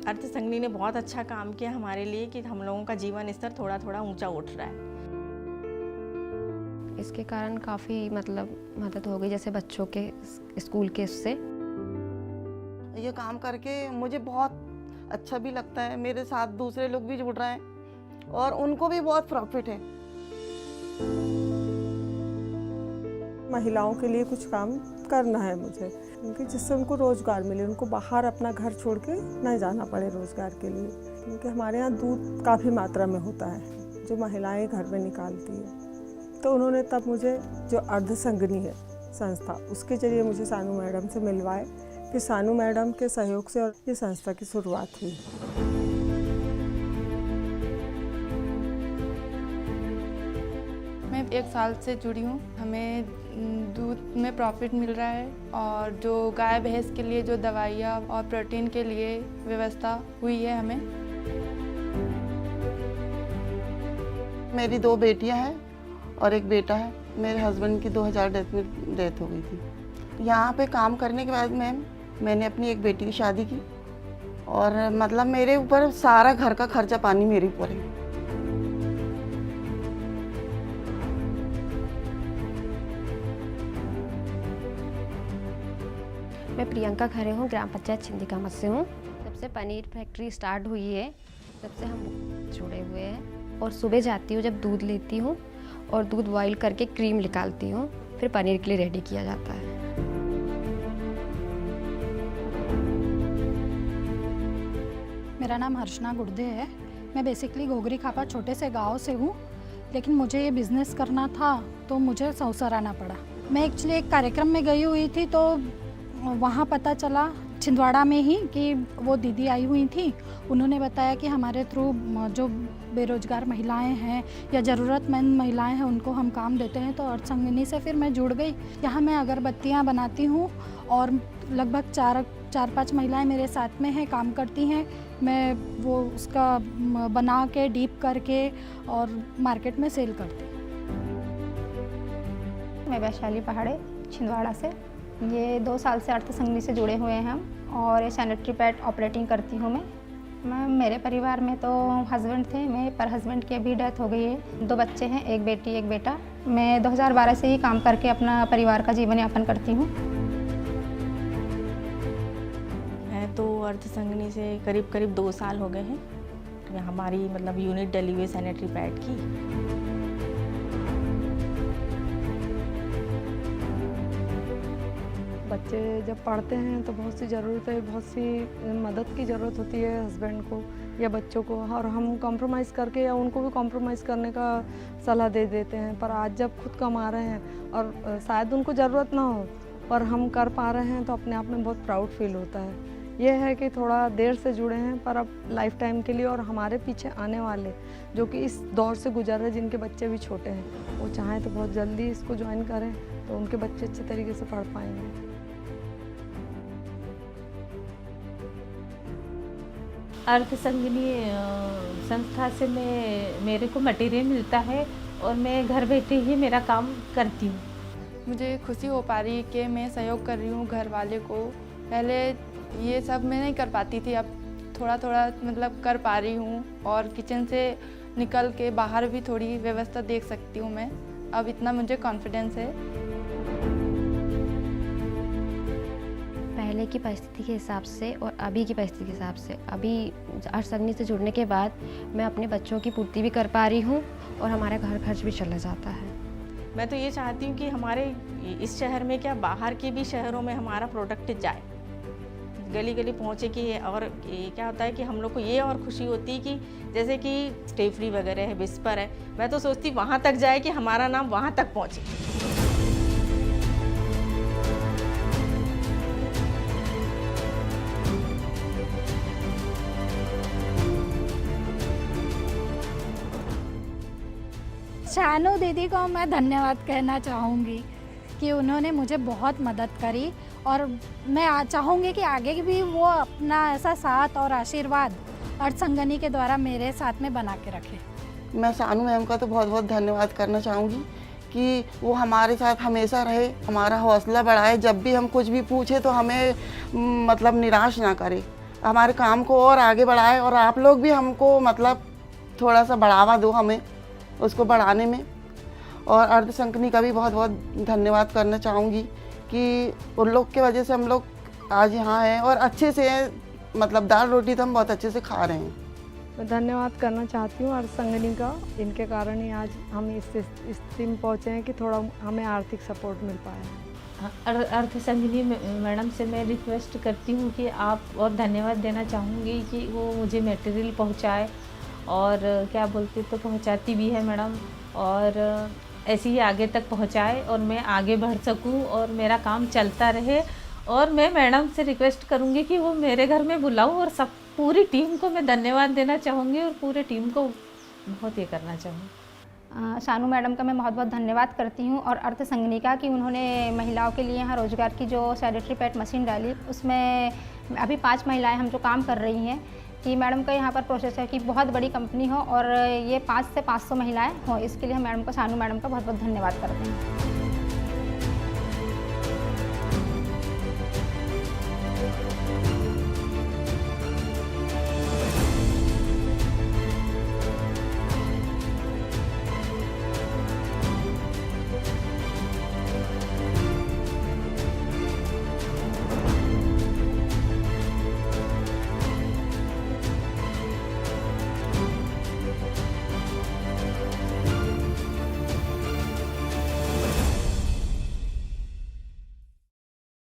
अर्थ संगिनी ने बहुत अच्छा काम किया हमारे लिए कि हम लोगों का जीवन स्तर थोड़ा थोड़ा ऊंचा उठ रहा है। इसके कारण काफ़ी मदद हो गई, जैसे बच्चों के स्कूल के उससे। ये काम करके मुझे बहुत अच्छा भी लगता है, मेरे साथ दूसरे लोग भी जुड़ रहे हैं और उनको भी बहुत प्रॉफिट है। महिलाओं के लिए कुछ काम करना है मुझे, क्योंकि जिससे उनको रोज़गार मिले, उनको बाहर अपना घर छोड़ के नहीं जाना पड़े रोज़गार के लिए। क्योंकि हमारे यहाँ दूध काफ़ी मात्रा में होता है जो महिलाएं घर में निकालती हैं। तो उन्होंने तब मुझे जो अर्ध संगिनी है संस्था, उसके जरिए मुझे सानू मैडम से मिलवाए। फिर सानू मैडम के सहयोग से और ये संस्था की शुरुआत हुई। मैं 1 साल से जुड़ी हूँ। हमें दूध में प्रॉफिट मिल रहा है और जो गाय भैंस के लिए जो दवाइयाँ और प्रोटीन के लिए व्यवस्था हुई है हमें। मेरी 2 बेटियां हैं और 1 बेटा है। मेरे हस्बैंड की 2010 में डेथ हो गई थी। यहाँ पे काम करने के बाद मैंने अपनी 1 बेटी की शादी की और मतलब मेरे ऊपर सारा घर का खर्चा पानी मेरे ऊपर है। मैं प्रियंका खरे हूँ, ग्राम पंचायत छिंदिकामत से हूँ। जब से पनीर फैक्ट्री स्टार्ट हुई है तब से हम जुड़े हुए हैं। और सुबह जाती हूँ जब दूध लेती हूँ और दूध बॉईल करके क्रीम निकालती हूँ, फिर पनीर के लिए रेडी किया जाता है। मेरा नाम हर्षना गुर्दे है। मैं बेसिकली घोगरी खापा छोटे से गांव से हूँ, लेकिन मुझे ये बिज़नेस करना था तो मुझे सौसर आना पड़ा। मैं एक्चुअली एक कार्यक्रम में गई हुई थी तो वहाँ पता चला छिंदवाड़ा में ही कि वो दीदी आई हुई थी। उन्होंने बताया कि हमारे थ्रू जो बेरोजगार महिलाएं हैं या ज़रूरतमंद महिलाएं हैं उनको हम काम देते हैं। तो अर्थ संगिनी से फिर मैं जुड़ गई। यहाँ मैं अगरबत्तियाँ बनाती हूँ और लगभग 4-5 महिलाएं मेरे साथ में हैं, काम करती हैं। मैं वो उसका बना के डीप करके और मार्केट में सेल करती हूँ। मैं वैशाली पहाड़े छिंदवाड़ा से। ये 2 साल से अर्थ संगिनी से जुड़े हुए हैं हम और ये सैनिटरी पैड ऑपरेटिंग करती हूँ मैं। मेरे परिवार में तो हस्बैंड थे, मैं पर हस्बैंड की अभी डेथ हो गई है। 2 बच्चे हैं, 1 बेटी 1 बेटा। मैं 2012 से ही काम करके अपना परिवार का जीवन यापन करती हूँ। मैं तो अर्थ संगिनी से करीब 2 साल हो गए हैं। हमारी मतलब यूनिट डली हुई सैनिटरी पैड की। बच्चे जब पढ़ते हैं तो बहुत सी ज़रूरत है, बहुत सी मदद की ज़रूरत होती है हस्बैंड को या बच्चों को, और हम कॉम्प्रोमाइज़ करके या उनको भी कॉम्प्रोमाइज़ करने का सलाह दे देते हैं। पर आज जब खुद कमा रहे हैं और शायद उनको ज़रूरत ना हो और हम कर पा रहे हैं तो अपने आप में बहुत प्राउड फील होता है। यह है कि थोड़ा देर से जुड़े हैं पर अब लाइफ टाइम के लिए, और हमारे पीछे आने वाले जो कि इस दौर से गुजर रहे, जिनके बच्चे भी छोटे हैं, वो चाहें तो बहुत जल्दी इसको ज्वाइन करें तो उनके बच्चे अच्छे तरीके से पढ़ पाएंगे। अर्थ संगिनी संस्था से मेरे को मटेरियल मिलता है और मैं घर बैठे ही मेरा काम करती हूँ। मुझे खुशी हो पा रही है कि मैं सहयोग कर रही हूँ घर वाले को। पहले ये सब मैं नहीं कर पाती थी, अब थोड़ा थोड़ा मतलब कर पा रही हूँ और किचन से निकल के बाहर भी थोड़ी व्यवस्था देख सकती हूँ मैं। अब इतना मुझे कॉन्फिडेंस है। पहले की परिस्थिति के हिसाब से और अभी की परिस्थिति के हिसाब से, अभी अर्थ संगिनी से जुड़ने के बाद मैं अपने बच्चों की पूर्ति भी कर पा रही हूँ और हमारा घर खर्च भी चला जाता है। मैं तो ये चाहती हूँ कि हमारे इस शहर में क्या बाहर के भी शहरों में हमारा प्रोडक्ट जाए, गली गली पहुँचे। कि और ये क्या होता है कि हम लोग को ये और खुशी होती है कि जैसे कि स्टे फ्री वगैरह है, विस्पर है, मैं तो सोचती वहाँ तक जाए कि हमारा नाम वहाँ तक पहुँचे। शानू दीदी को मैं धन्यवाद कहना चाहूँगी कि उन्होंने मुझे बहुत मदद करी और मैं चाहूँगी कि आगे भी वो अपना ऐसा साथ और आशीर्वाद अर्थ संगिनी के द्वारा मेरे साथ में बना के रखे। मैं सानू मैम का तो बहुत बहुत धन्यवाद करना चाहूँगी कि वो हमारे साथ हमेशा रहे, हमारा हौसला बढ़ाए। जब भी हम कुछ भी पूछे तो हमें मतलब निराश ना करे। हमारे काम को और आगे बढ़ाए, और आप लोग भी हमको मतलब थोड़ा सा बढ़ावा दो हमें उसको बढ़ाने में। और अर्ध संगनी का भी बहुत बहुत धन्यवाद करना चाहूँगी कि उन लोग के वजह से हम लोग आज यहाँ हैं और अच्छे से मतलब दाल रोटी तो हम बहुत अच्छे से खा रहे हैं। मैं धन्यवाद करना चाहती हूँ अर्ध संगनी का। इनके कारण ही आज हम इस स्थिति में पहुँचे हैं कि थोड़ा हमें आर्थिक सपोर्ट मिल पाया है। अर्थ संगिनी मैडम से मैं रिक्वेस्ट करती हूँ कि आप, और धन्यवाद देना चाहूँगी कि वो मुझे मटेरियल पहुँचाए, और क्या बोलते तो पहुँचाती भी है मैडम, और ऐसे ही आगे तक पहुँचाए और मैं आगे बढ़ सकूँ और मेरा काम चलता रहे। और मैं मैडम से रिक्वेस्ट करूँगी कि वो मेरे घर में बुलाऊँ, और सब पूरी टीम को मैं धन्यवाद देना चाहूँगी और पूरे टीम को बहुत ये करना चाहूँगी। शानू मैडम का मैं बहुत बहुत धन्यवाद करती हूँ, और अर्थ संगनी का कि उन्होंने महिलाओं के लिए यहाँ रोजगार की जो सैनिटरी पैड मशीन डाली, उसमें अभी 5 महिलाएं हम जो काम कर रही हैं, कि मैडम का यहाँ पर प्रोसेस है कि बहुत बड़ी कंपनी हो और ये 5 से 500 महिलाएं हों। इसके लिए हम मैडम को, शानू मैडम का बहुत बहुत धन्यवाद करते हैं।